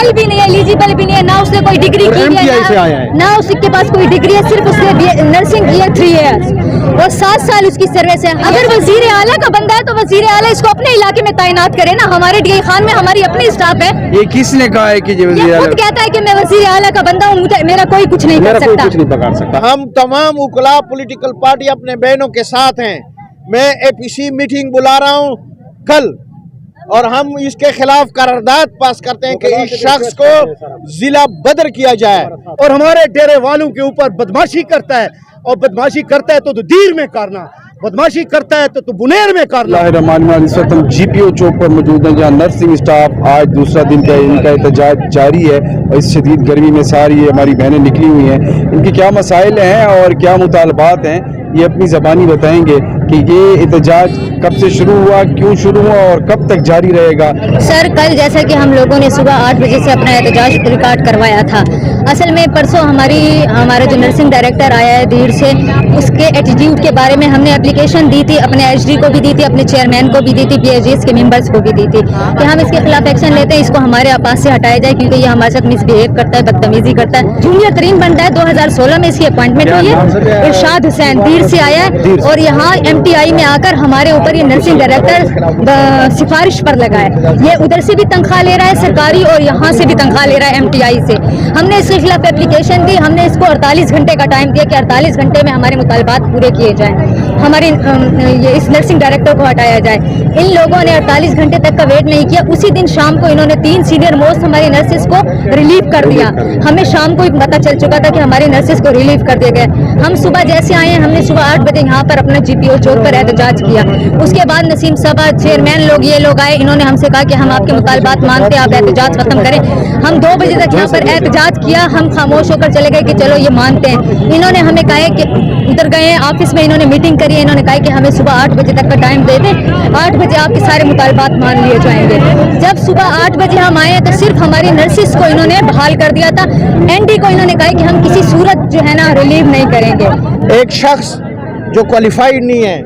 Qualified भी नहीं है, एलिजिबल भी नहीं है, ना उसने कोई डिग्री की है, ना उसके पास कोई डिग्री है, सिर्फ उसने नर्सिंग की है 3 इयर्स और 7 साल उसकी सर्विस है। अगर वजीर आला का बंदा है तो वजीर आला इसको अपने इलाके में तैनात करे ना। हमारे डीआई खान में हमारी अपनी स्टाफ है। ये किसने कहा है कि ये खुद कहता है कि मैं वजीर आला का बंदा हूँ, मेरा कोई कुछ नहीं कर सकता। हम तमाम उकला पॉलिटिकल पार्टी अपने बहनों के साथ हैं। मैं एपीसी मीटिंग बुला रहा हूँ कल, और हम इसके खिलाफ करारदाद पास करते हैं कि इस शख्स को जिला बदर किया जाए। और हमारे डेरे वालों के ऊपर बदमाशी करता है, और बदमाशी करता है तो दीर में करना, बदमाशी करता है तो बुनेर में करना। इस वक्त हम GPO चौक पर मौजूद हैं, जहाँ नर्सिंग स्टाफ आज दूसरा दिन का इनका एहतजाज जारी है। और इस शदीद गर्मी में सारी हमारी बहनें निकली हुई हैं। इनके क्या मसाइल हैं और क्या मुतालबात हैं, ये अपनी ज़बानी बताएंगे कि ये एहतजाज कब से शुरू हुआ, क्यों शुरू हुआ और कब तक जारी रहेगा। सर, कल जैसा कि हम लोगों ने सुबह 8 बजे से अपना एहतजाज रिकॉर्ड करवाया था, असल में परसों हमारा जो नर्सिंग डायरेक्टर आया है धीर से, उसके एटीट्यूड के बारे में हमने एप्लीकेशन दी थी, अपने HD को भी दी थी, अपने चेयरमैन को भी दी थी, PHGS के मेंबर्स को भी दी थी कि हम इसके खिलाफ एक्शन लेते हैं, इसको हमारे पास से हटाया जाए क्योंकि ये हमारे साथ मिसबिहेव करता है, बदतमीजी करता है। जूनियर तरीन बनता है। 2016 में इसकी अपॉइंटमेंट हुई है। इरशाद हुसैन धीर से आया है और यहाँ MTI में आकर हमारे ऊपर ये नर्सिंग डायरेक्टर सिफारिश पर लगा है। ये उधर से भी तनख्वाह ले रहा है सरकारी और यहाँ से भी तनख्वाह ले रहा है MTI से। हमने इसके खिलाफ एप्लीकेशन दी, हमने इसको 48 घंटे का टाइम दिया कि 48 घंटे में हमारे मुतालबात पूरे किए जाएं, हमारे ये इस नर्सिंग डायरेक्टर को हटाया जाए। इन लोगों ने 48 घंटे तक का वेट नहीं किया। उसी दिन शाम को इन्होंने 3 सीनियर मोस्ट हमारी नर्सेज को रिलीव कर दिया। हमें शाम को पता चल चुका था कि हमारी नर्सेज को रिलीव कर दिया गया। हम सुबह जैसे आए, हमने सुबह 8 बजे यहाँ पर अपना GPO चौक पर एहतजाज किया। उसके बाद नसीम सभा चेयरमैन लोग ये लोग आए, इन्होंने हमसे कहा कि हम आपके मुतालबात मानते हैं, आप एहतजाज खत्म करें। हम 2 बजे तक यहाँ पर एहतजाज किया, हम खामोश होकर चले गए कि चलो ये मानते हैं। इन्होंने हमें कहा कि उधर गए ऑफिस में, इन्होंने मीटिंग करी है, इन्होंने कहा कि हमें सुबह 8 बजे तक का टाइम दे दें, 8 बजे आपके सारे मुतालबात मान लिए जाएंगे। जब सुबह 8 बजे हम आए तो सिर्फ हमारी नर्सिस को इन्होंने बहाल कर दिया था। ND को इन्होंने कहा कि हम किसी सूरत जो है ना रिलीव नहीं करेंगे। एक शख्स जो क्वालिफाइड नहीं है,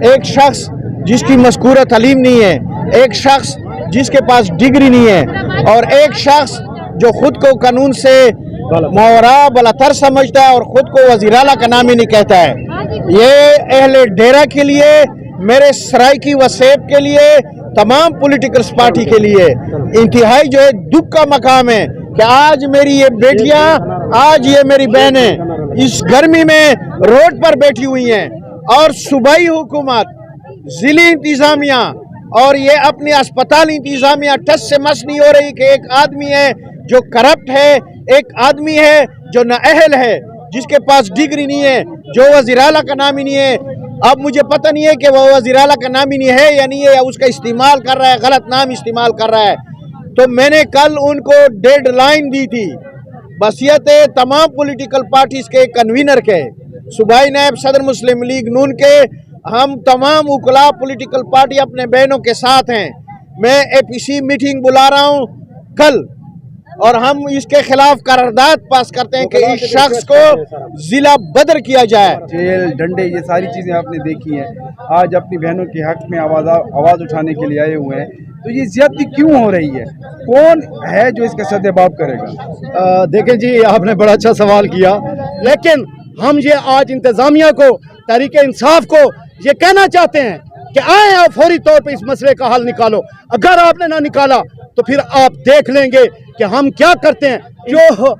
एक शख्स जिसकी मज़कूरा तालीम नहीं है, एक शख्स जिसके पास डिग्री नहीं है, और एक शख्स जो खुद को कानून से मावरा बलातर समझता है और खुद को वज़ीर आला का नाम ही नहीं कहता है। ये अहले डेरा के लिए, मेरे सराइकी व सेब के लिए, तमाम पॉलिटिकल पार्टी के लिए इंतहाई जो है दुख का मकाम है कि आज मेरी ये बेटियां, आज ये मेरी बहनें इस गर्मी में रोड पर बैठी हुई हैं, और सूबाई हुकूमत, जिली इंतजामिया और ये अपनी अस्पताल इंतजामिया टस से मस नहीं हो रही कि एक आदमी है जो करप्ट है, एक आदमी है जो नाअहल है, जिसके पास डिग्री नहीं है, जो वज़ीर आला का नाम ही नहीं है। अब मुझे पता नहीं है कि वह वज़ीर आला का नाम ही नहीं है या नहीं है, या उसका इस्तेमाल कर रहा है, गलत नाम इस्तेमाल कर रहा है। तो मैंने कल उनको डेडलाइन दी थी, वसीयत तमाम पॉलिटिकल पार्टीज के कन्वीनर के, सूबाई नायब सदर मुस्लिम लीग नून के, हम तमाम उकला पॉलिटिकल पार्टी अपने बहनों के साथ हैं। मैं एपीसी मीटिंग बुला रहा हूँ कल, और हम इसके खिलाफ करारदाद पास करते हैं कि इस शख्स को जिला बदर किया जाए। जेल, डंडे, ये सारी चीज़ें आपने देखी हैं। आज अपनी बहनों के हक में आवाज़ उठाने के लिए आए हुए हैं, तो ये ज्यादती क्यों हो रही है? कौन है जो इसका सद्देबाब करेगा? देखें जी, आपने बड़ा अच्छा सवाल किया, लेकिन हम ये आज इंतजामिया को, तहरीक इंसाफ को ये कहना चाहते हैं कि आए और फौरी तौर पे इस मसले का हल निकालो। अगर आपने ना निकाला तो फिर आप देख लेंगे कि हम क्या करते हैं। जो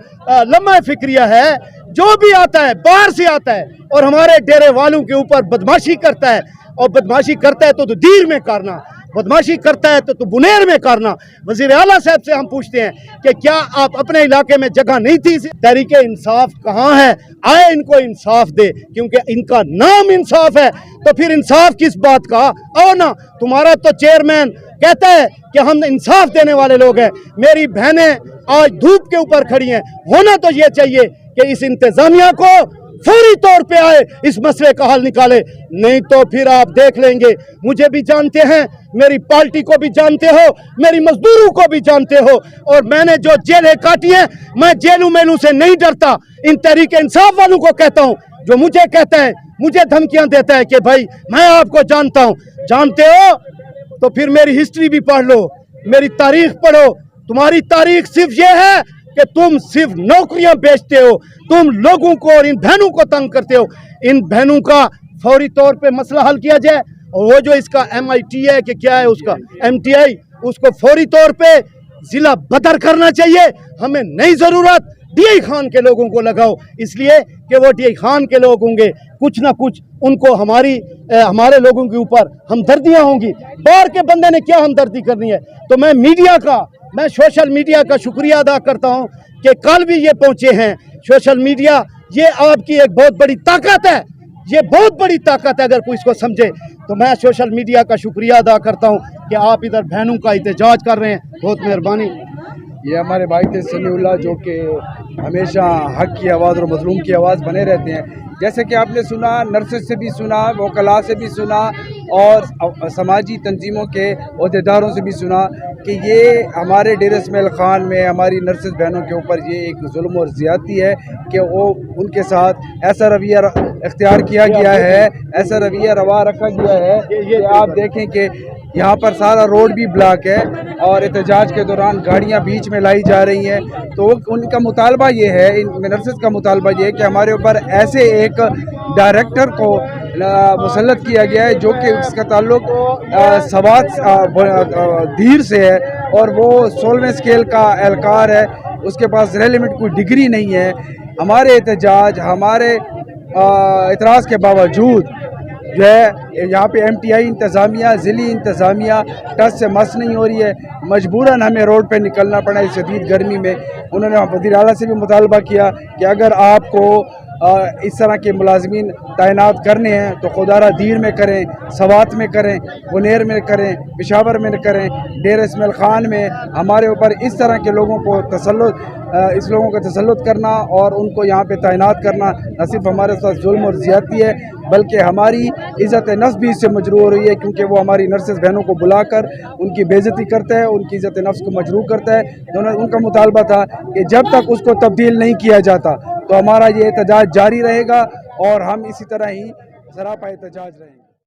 लम्हा फिक्रिया है, जो भी आता है बाहर से आता है और हमारे डेरे वालों के ऊपर बदमाशी करता है, और बदमाशी करता है तो दीर में करना, बदमाशी करता है तो बुनेर में करना। वज़ीर आला साहब से हम पूछते हैं कि क्या आप अपने इलाके में जगह नहीं थी? तहरीक इंसाफ कहाँ है? आए इनको इंसाफ दे, क्योंकि इनका नाम इंसाफ है। तो फिर इंसाफ किस बात का? आओ ना, तुम्हारा तो चेयरमैन कहता है कि हम इंसाफ देने वाले लोग हैं। मेरी बहनें आज धूप के ऊपर खड़ी हैं। होना तो ये चाहिए कि इस इंतजामिया को फौरी तौर पे आए, इस मसले का हल निकाले, नहीं तो फिर आप देख लेंगे। मुझे भी जानते हैं, मेरी पार्टी को भी जानते हो, मेरी मजदूरों को भी जानते हो, और मैंने जो जेलें काटी हैं, मैं जेलू मेलू से नहीं डरता। इन तहरीक इंसाफ वालों को कहता हूँ, जो मुझे कहता है, मुझे धमकियां देता है कि भाई मैं आपको जानता हूँ। जानते हो तो फिर मेरी हिस्ट्री भी पढ़ लो, मेरी तारीख पढ़ो, तुम्हारी तारीख सिर्फ ये है कि तुम सिर्फ नौकरियां बेचते हो, तुम लोगों को और इन बहनों को तंग करते हो। इन बहनों का फौरी तौर पे मसला हल किया जाए, और वो जो इसका MIT है कि क्या है उसका MTI, उसको फौरी तौर पे जिला बदर करना चाहिए। हमें नहीं ज़रूरत DI खान के लोगों को लगाओ, इसलिए कि वो DI खान के लोग होंगे, कुछ ना कुछ उनको हमारे लोगों के ऊपर हमदर्दियाँ होंगी। बाहर के बंदे ने क्या हमदर्दी करनी है। तो मैं सोशल मीडिया का शुक्रिया अदा करता हूँ कि कल भी ये पहुँचे हैं। सोशल मीडिया ये आपकी एक बहुत बड़ी ताकत है, ये बहुत बड़ी ताकत है अगर कोई इसको समझे। तो मैं सोशल मीडिया का शुक्रिया अदा करता हूँ कि आप इधर बहनों का एहतजाज कर रहे हैं, बहुत मेहरबानी। ये हमारे भाई थे समीउल्लाह, जो कि हमेशा हक की आवाज़ और मजलूम की आवाज़ बने रहते हैं। जैसे कि आपने सुना, नर्सेस से भी सुना, वकला से भी सुना और समाजी तंजीमों के अहदेदारों से भी सुना कि ये हमारे डेरा इस्माइल खान में हमारी नर्सेस बहनों के ऊपर ये एक जुल्म और ज़्यादती है कि वो उनके साथ ऐसा रवैया इख्तियार किया गया है, ऐसा रवैया रवा रखा गया है कि आप देखें कि यहाँ पर सारा रोड भी ब्लॉक है और एहतजाज के दौरान गाड़ियाँ बीच में लाई जा रही हैं। तो उनका मुतालबा ये है, इन नर्सेस का मुतालबा ये है कि हमारे ऊपर ऐसे एक डायरेक्टर को मुसल्लत किया गया है जो कि इसका ताल्लुक सवात धीर से है और वो 16वें स्केल का एहलकार है, उसके पास रेलिमेंट कोई डिग्री नहीं है। हमारे एहतजाज, हमारे इतराज़ के बावजूद जो है यहाँ पे MTI इंतज़ामिया, ज़िली इंतज़ामिया टस से मस नहीं हो रही है। मजबूरन हमें रोड पे निकलना पड़ा इस शदीद गर्मी में। उन्होंने वज़ीर आला से भी मुतालबा किया कि अगर आपको इस तरह के मुलाजमीन तैनात करने हैं तो खुदारा दीर में करें, सवात में करें, बुनेर में करें, पेशावर में करें। डेरा इस्माइल खान में हमारे ऊपर इस तरह के लोगों को इस लोगों का तसल्लुत करना और उनको यहाँ पे तैनात करना न सिर्फ हमारे साथ जुल्म और ज़्यादती है, बल्कि हमारी इज़्ज़त नफ्स भी इससे मजरूह हो रही है, क्योंकि वो हमारी नर्सेस बहनों को बुलाकर उनकी बेइज्जती करता है, उनकी इज़्ज़त नफ्स को मजरूह करता है। तो उनका मुतालबा था कि जब तक उसको तब्दील नहीं किया जाता तो हमारा ये एहतजाज जारी रहेगा और हम इसी तरह ही सरापा एहतजाज रहेंगे।